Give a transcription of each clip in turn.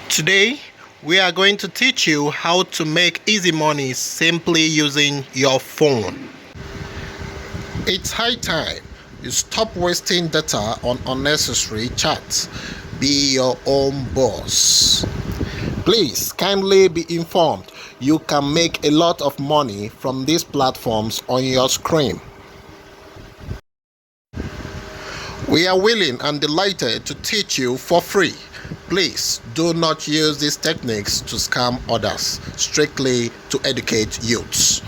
Today, we are going to teach you how to make easy money simply using your phone. It's high time you stop wasting data on unnecessary chats. Be your own boss. Please kindly be informed you can make a lot of money from these platforms on your screen. We are willing and delighted to teach you for free. Please do not use these techniques to scam others, strictly to educate youths.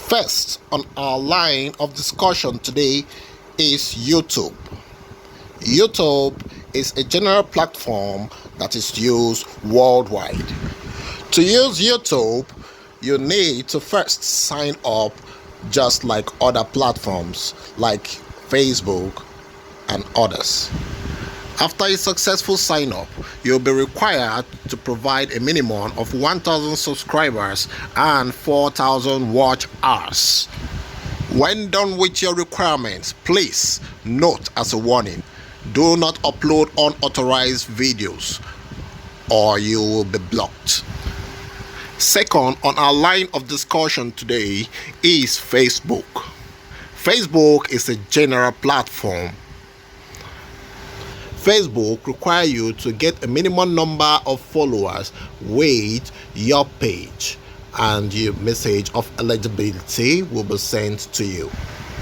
First on our line of discussion today is YouTube. YouTube is a general platform that is used worldwide. To use YouTube, you need to first sign up just like other platforms like Facebook and others. After a successful sign up, you'll be required to provide a minimum of 1,000 subscribers and 4,000 watch hours. When done with your requirements, please note as a warning, do not upload unauthorized videos or you will be blocked. Second on our line of discussion today is Facebook. Facebook is a general platform. Facebook requires you to get a minimum number of followers with your page, and your message of eligibility will be sent to you.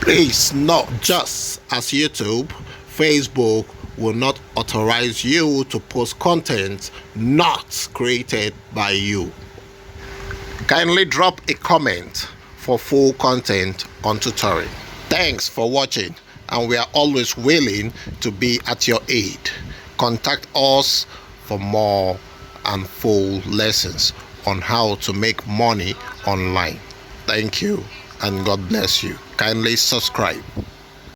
Please note, just as YouTube, Facebook will not authorize you to post content not created by you. Kindly drop a comment for full content on tutoring. Thanks for watching, and we are always willing to be at your aid. Contact us for more and full lessons on how to make money online. Thank you and God bless you. Kindly subscribe.